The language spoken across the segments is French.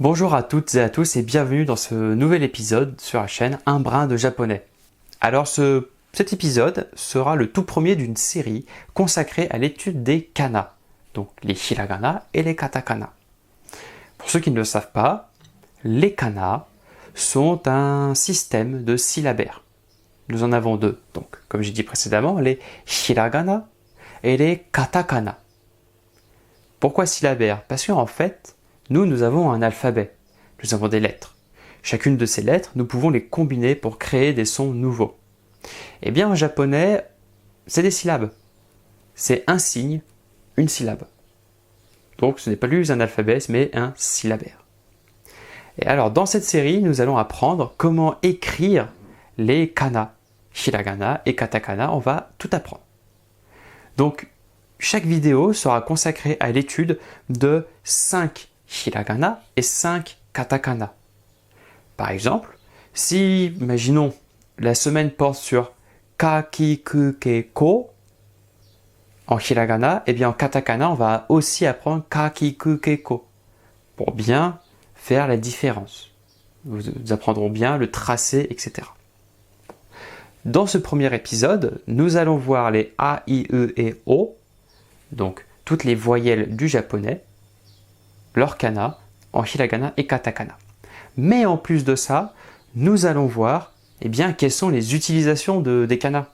Bonjour à toutes et à tous et bienvenue dans ce nouvel épisode sur la chaîne Un brin de japonais. Alors cet épisode sera le tout premier d'une série consacrée à l'étude des kana, donc les hiragana et les katakana. Pour ceux qui ne le savent pas, les kana sont un système de syllabaires. Nous en avons deux, donc comme j'ai dit précédemment, les hiragana et les katakana. Pourquoi syllabaires? Parce qu'en fait, nous avons un alphabet, nous avons des lettres. Chacune de ces lettres, nous pouvons les combiner pour créer des sons nouveaux. Eh bien, en japonais, c'est des syllabes. C'est un signe, une syllabe. Donc, ce n'est pas plus un alphabet, mais un syllabaire. Et alors, dans cette série, nous allons apprendre comment écrire les kana, hiragana et katakana. On va tout apprendre. Donc, chaque vidéo sera consacrée à l'étude de 5 hiragana et 5 katakana. Par exemple, si, imaginons, la semaine porte sur kakikukeko en hiragana, et bien en katakana, on va aussi apprendre kakikukeko pour bien faire la différence. Nous apprendrons bien le tracé, etc. Dans ce premier épisode, nous allons voir les A, I, E et O, donc toutes les voyelles du japonais, leur kana en hiragana et katakana. Mais en plus de ça, nous allons voir quelles sont les utilisations des kana.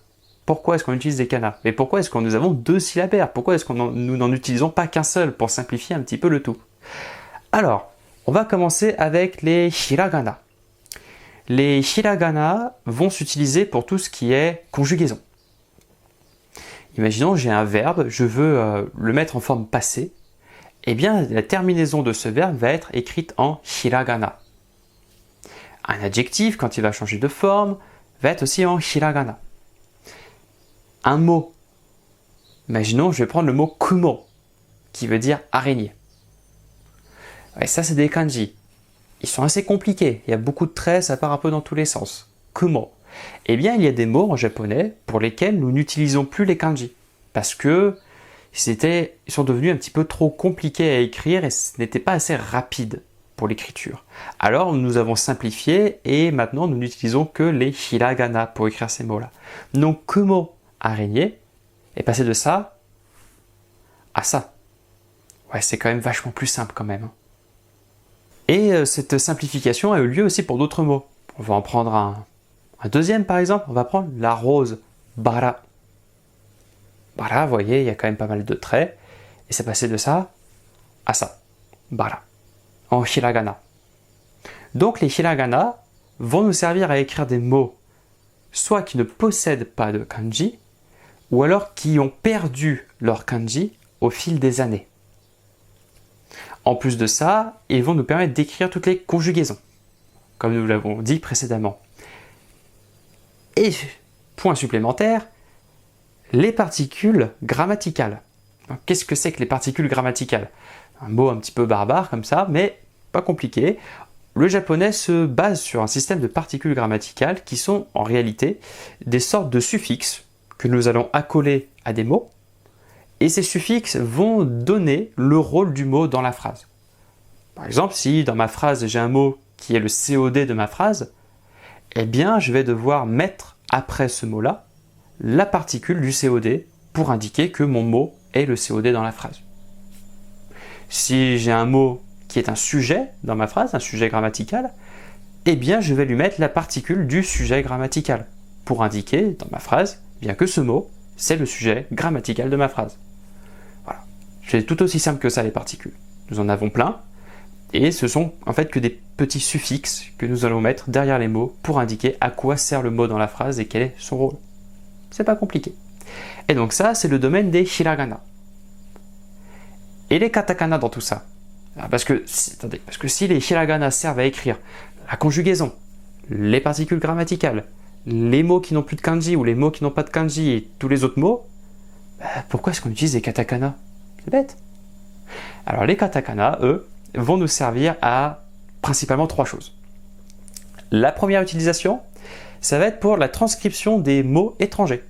Pourquoi est-ce qu'on utilise des kana? Mais pourquoi est-ce que nous avons deux syllabaires? Pourquoi est-ce que nous n'en utilisons pas qu'un seul pour simplifier un petit peu le tout? Alors, on va commencer avec les hiragana. Les hiragana vont s'utiliser pour tout ce qui est conjugaison. Imaginons, j'ai un verbe, je veux le mettre en forme passée. Eh bien, la terminaison de ce verbe va être écrite en hiragana. Un adjectif, quand il va changer de forme, va être aussi en hiragana. Un mot. Imaginons, je vais prendre le mot kumo, qui veut dire araignée. Et ça, c'est des kanji. Ils sont assez compliqués. Il y a beaucoup de traits, ça part un peu dans tous les sens. Kumo. Eh bien, il y a des mots en japonais pour lesquels nous n'utilisons plus les kanji. Parce que ils sont devenus un petit peu trop compliqués à écrire et ce n'était pas assez rapide pour l'écriture. Alors nous avons simplifié et maintenant nous n'utilisons que les hiragana pour écrire ces mots-là. Donc kumo, araignée, est passé de ça à ça. Ouais, c'est quand même vachement plus simple quand même. Et cette simplification a eu lieu aussi pour d'autres mots. On va en prendre un deuxième par exemple, on va prendre la rose, bara. Bara, vous voyez, il y a quand même pas mal de traits. Et c'est passé de ça à ça. Bara. En hiragana. Donc les hiragana vont nous servir à écrire des mots soit qui ne possèdent pas de kanji, ou alors qui ont perdu leur kanji au fil des années. En plus de ça, ils vont nous permettre d'écrire toutes les conjugaisons, comme nous l'avons dit précédemment. Et, point supplémentaire, les particules grammaticales. Qu'est-ce que c'est que les particules grammaticales? Un mot un petit peu barbare comme ça, mais pas compliqué. Le japonais se base sur un système de particules grammaticales qui sont en réalité des sortes de suffixes que nous allons accoler à des mots. Et ces suffixes vont donner le rôle du mot dans la phrase. Par exemple, si dans ma phrase j'ai un mot qui est le COD de ma phrase, eh bien je vais devoir mettre après ce mot-là la particule du COD pour indiquer que mon mot est le COD dans la phrase. Si j'ai un mot qui est un sujet dans ma phrase, un sujet grammatical, eh bien je vais lui mettre la particule du sujet grammatical pour indiquer dans ma phrase bien que ce mot, c'est le sujet grammatical de ma phrase. Voilà. C'est tout aussi simple que ça les particules. Nous en avons plein et ce sont en fait que des petits suffixes que nous allons mettre derrière les mots pour indiquer à quoi sert le mot dans la phrase et quel est son rôle. C'est pas compliqué. Et donc ça, c'est le domaine des hiragana. Et les katakana dans tout ça? Parce que si les hiragana servent à écrire la conjugaison, les particules grammaticales, les mots qui n'ont plus de kanji ou les mots qui n'ont pas de kanji et tous les autres mots, pourquoi est-ce qu'on utilise des katakana? C'est bête. Alors les katakana, eux, vont nous servir à principalement trois choses. La première utilisation, ça va être pour la transcription des mots étrangers.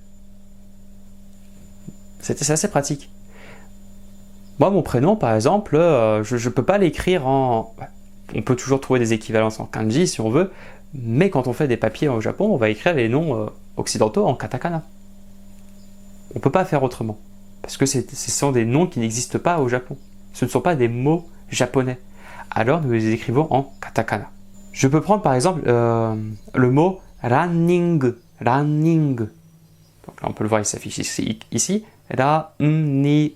C'est assez pratique. Moi, mon prénom, par exemple, je ne peux pas l'écrire en... on peut toujours trouver des équivalences en kanji si on veut, mais quand on fait des papiers au Japon, on va écrire les noms occidentaux en katakana. On ne peut pas faire autrement, parce que ce sont des noms qui n'existent pas au Japon. Ce ne sont pas des mots japonais. Alors nous les écrivons en katakana. Je peux prendre par exemple le mot running. Running. Donc là on peut le voir, il s'affiche ici. Running.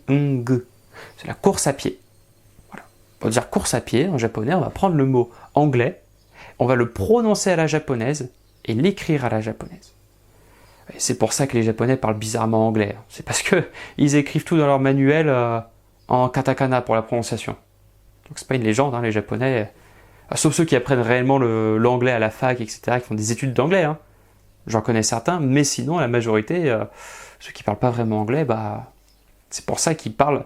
C'est la course à pied. Voilà. Pour dire course à pied en japonais, on va prendre le mot anglais, on va le prononcer à la japonaise et l'écrire à la japonaise. Et c'est pour ça que les Japonais parlent bizarrement anglais. C'est parce qu'ils écrivent tout dans leur manuel en katakana pour la prononciation. Donc c'est pas une légende, hein, les Japonais, sauf ceux qui apprennent réellement l'anglais à la fac, etc., qui font des études d'anglais. Hein. J'en connais certains, mais sinon la majorité, ceux qui parlent pas vraiment anglais, c'est pour ça qu'ils parlent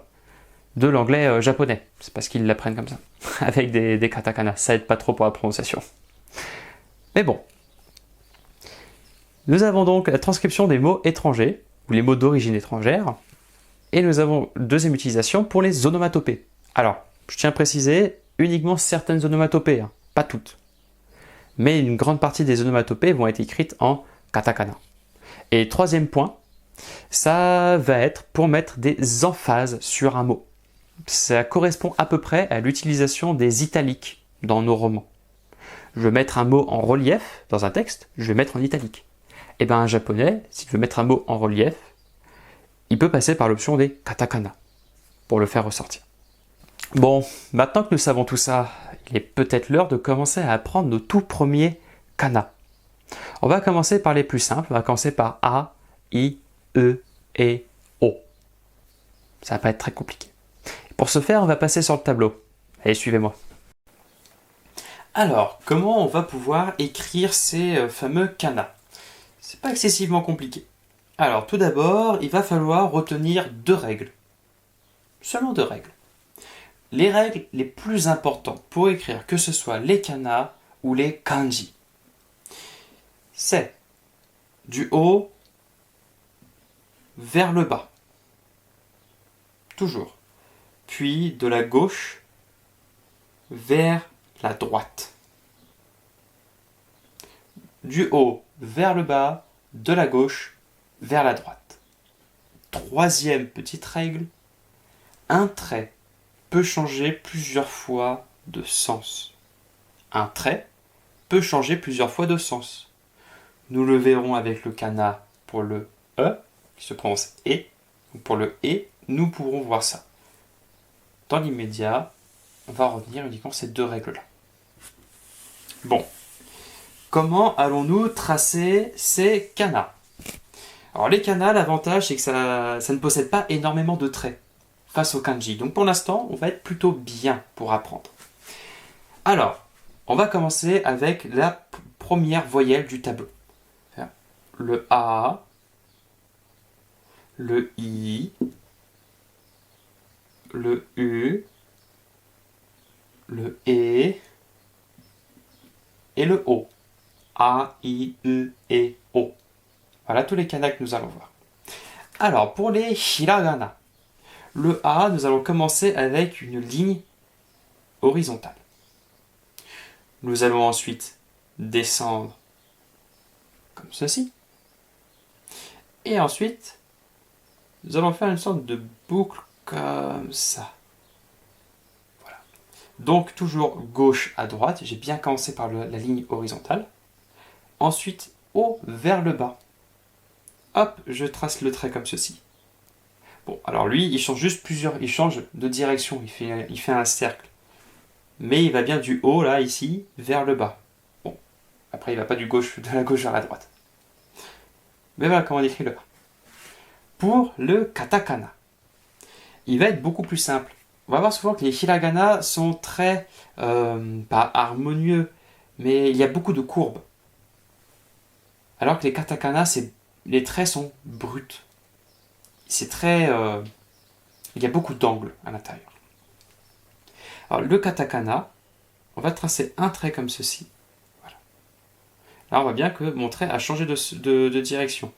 de l'anglais japonais. C'est parce qu'ils l'apprennent comme ça, avec des katakana. Ça aide pas trop pour la prononciation. Mais bon. Nous avons donc la transcription des mots étrangers, ou les mots d'origine étrangère, et nous avons deuxième utilisation pour les onomatopées. Alors, je tiens à préciser, uniquement certaines onomatopées, hein, pas toutes. Mais une grande partie des onomatopées vont être écrites en katakana. Et troisième point, ça va être pour mettre des emphases sur un mot. Ça correspond à peu près à l'utilisation des italiques dans nos romans. Je veux mettre un mot en relief dans un texte, je vais mettre en italique. Et bien un japonais, s'il veut mettre un mot en relief, il peut passer par l'option des katakana pour le faire ressortir. Bon, maintenant que nous savons tout ça, il est peut-être l'heure de commencer à apprendre nos tout premiers kana. On va commencer par les plus simples, on va commencer par A, I, E et O. Ça va pas être très compliqué. Pour ce faire, on va passer sur le tableau. Allez, suivez-moi. Alors, comment on va pouvoir écrire ces fameux kana? C'est pas excessivement compliqué. Alors, tout d'abord, il va falloir retenir deux règles. Seulement deux règles. Les règles les plus importantes pour écrire, que ce soit les kana ou les kanji, c'est du haut vers le bas. Toujours. Puis de la gauche vers la droite. Du haut vers le bas, de la gauche vers la droite. Troisième petite règle, un trait peut changer plusieurs fois de sens. Un trait peut changer plusieurs fois de sens. Nous le verrons avec le kana pour le E, qui se prononce E. Pour le E, nous pourrons voir ça. Dans l'immédiat, on va retenir uniquement ces deux règles-là. Bon. Comment allons-nous tracer ces kana? Alors les kana, l'avantage c'est que ça ne possède pas énormément de traits face au kanji. Donc pour l'instant, on va être plutôt bien pour apprendre. Alors, on va commencer avec la première voyelle du tableau. Le A, le I, le U, le E et le O. A, I, U, E, O. Voilà tous les kana que nous allons voir. Alors, pour les hiragana, le A, nous allons commencer avec une ligne horizontale. Nous allons ensuite descendre comme ceci. Et ensuite, nous allons faire une sorte de boucle comme ça. Voilà. Donc, toujours gauche à droite. J'ai bien commencé par la ligne horizontale. Ensuite, haut vers le bas. Hop, je trace le trait comme ceci. Bon, alors lui, il change de direction, il fait un cercle. Mais il va bien du haut, là, ici, vers le bas. Bon, après, il ne va pas de la gauche vers la droite. Mais voilà comment on écrit le A. Pour le katakana, il va être beaucoup plus simple. On va voir souvent que les hiragana sont très, pas harmonieux, mais il y a beaucoup de courbes. Alors que les katakana, les traits sont bruts. C'est très... il y a beaucoup d'angles à l'intérieur. Alors le katakana, on va tracer un trait comme ceci. Voilà. Là on voit bien que mon trait a changé de direction.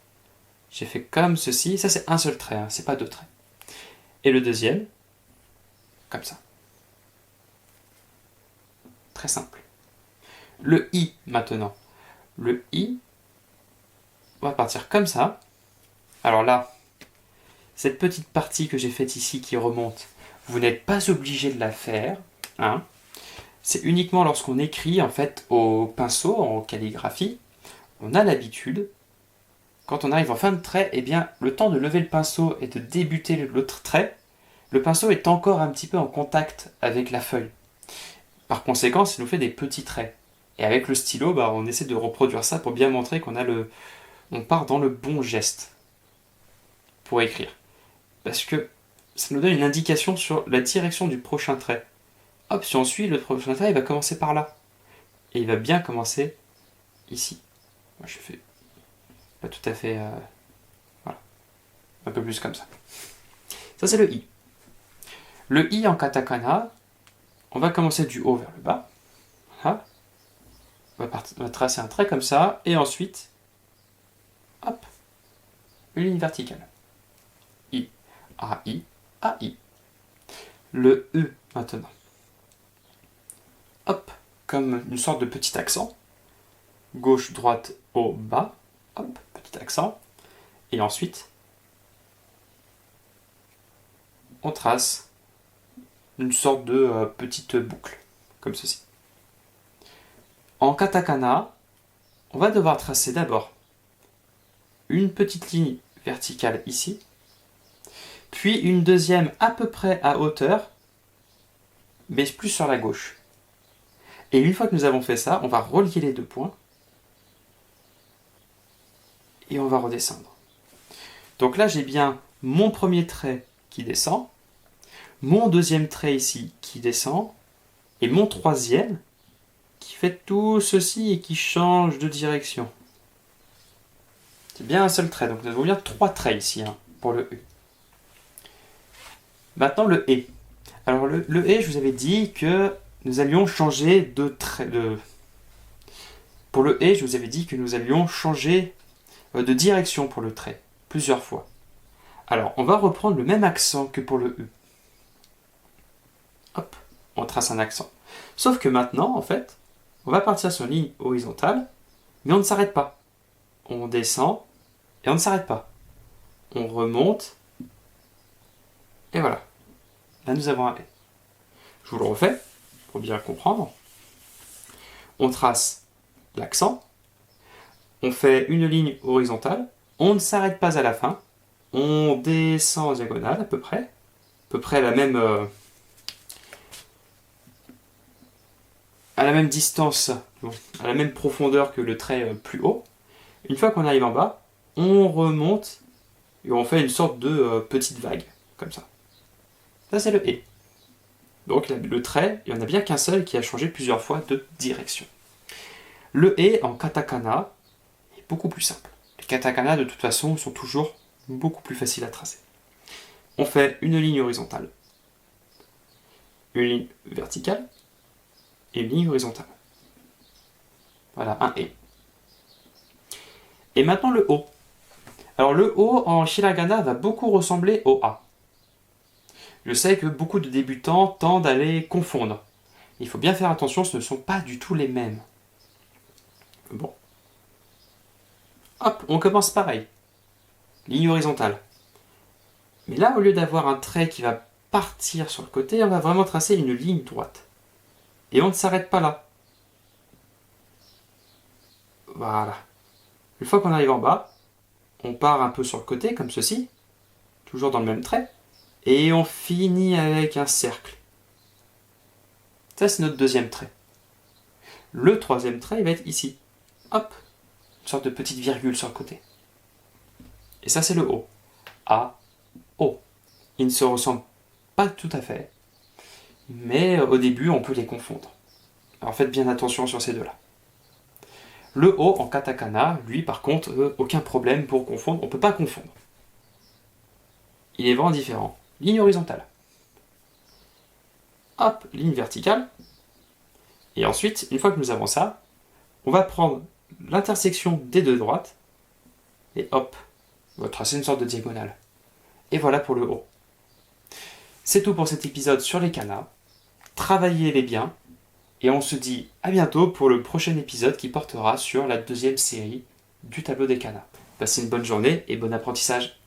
J'ai fait comme ceci. Ça c'est un seul trait, hein, c'est pas deux traits. Et le deuxième, comme ça. Très simple. Le I maintenant. Le I, on va partir comme ça. Alors là, cette petite partie que j'ai faite ici qui remonte, vous n'êtes pas obligé de la faire. Hein. C'est uniquement lorsqu'on écrit en fait au pinceau, en calligraphie, on a l'habitude, quand on arrive en fin de trait, eh bien, le temps de lever le pinceau et de débuter l'autre trait, le pinceau est encore un petit peu en contact avec la feuille. Par conséquent, ça nous fait des petits traits. Et avec le stylo, on essaie de reproduire ça pour bien montrer on part dans le bon geste pour écrire. Parce que ça nous donne une indication sur la direction du prochain trait. Hop, si on suit le prochain trait, il va commencer par là. Et il va bien commencer ici. Moi, je fais pas tout à fait... voilà. Un peu plus comme ça. Ça, c'est le I. Le I en katakana, on va commencer du haut vers le bas. Voilà. On va tracer un trait comme ça. Et ensuite, hop, une ligne verticale. I, A, I, A, I. Le E maintenant. Hop, comme une sorte de petit accent. Gauche, droite, haut, bas. Hop, petit accent. Et ensuite, on trace une sorte de petite boucle, comme ceci. En katakana, on va devoir tracer d'abord une petite ligne verticale ici, puis une deuxième à peu près à hauteur, mais plus sur la gauche. Et une fois que nous avons fait ça, on va relier les deux points et on va redescendre. Donc là, j'ai bien mon premier trait qui descend, mon deuxième trait ici qui descend, et mon troisième qui fait tout ceci et qui change de direction. C'est bien un seul trait, donc nous avons bien 3 traits ici pour le E. Maintenant le E. Alors le E, je vous avais dit que nous allions changer de trait. Pour le E, je vous avais dit que nous allions changer de direction pour le trait, plusieurs fois. Alors, on va reprendre le même accent que pour le E. Hop, on trace un accent. Sauf que maintenant, en fait, on va partir sur une ligne horizontale, mais on ne s'arrête pas. On descend et on ne s'arrête pas. On remonte, et voilà. Là, nous avons un E. Je vous le refais, pour bien comprendre. On trace l'accent, on fait une ligne horizontale, on ne s'arrête pas à la fin, on descend en diagonale à peu près à la même distance, à la même profondeur que le trait plus haut. Une fois qu'on arrive en bas, on remonte et on fait une sorte de petite vague, comme ça. Ça, c'est le E. Donc le trait, il n'y en a bien qu'un seul qui a changé plusieurs fois de direction. Le E en katakana est beaucoup plus simple. Les katakana, de toute façon, sont toujours beaucoup plus faciles à tracer. On fait une ligne horizontale, une ligne verticale et une ligne horizontale. Voilà, un E. Et maintenant le O. Alors le O en hiragana va beaucoup ressembler au A. Je sais que beaucoup de débutants tendent à les confondre. Il faut bien faire attention, ce ne sont pas du tout les mêmes. Bon. Hop, on commence pareil. Ligne horizontale. Mais là, au lieu d'avoir un trait qui va partir sur le côté, on va vraiment tracer une ligne droite. Et on ne s'arrête pas là. Voilà. Une fois qu'on arrive en bas, on part un peu sur le côté, comme ceci, toujours dans le même trait, et on finit avec un cercle. Ça, c'est notre deuxième trait. Le troisième trait, il va être ici. Hop, une sorte de petite virgule sur le côté. Et ça, c'est le O. A, O. Ils ne se ressemblent pas tout à fait, mais au début, on peut les confondre. Alors faites bien attention sur ces deux-là. Le O en katakana, lui, par contre, aucun problème pour confondre. On ne peut pas confondre. Il est vraiment différent. Ligne horizontale. Hop, ligne verticale. Et ensuite, une fois que nous avons ça, on va prendre l'intersection des deux droites. Et hop, on va tracer une sorte de diagonale. Et voilà pour le O. C'est tout pour cet épisode sur les kanas. Travaillez-les bien. Et on se dit à bientôt pour le prochain épisode qui portera sur la deuxième série du tableau des kanas. Passez une bonne journée et bon apprentissage.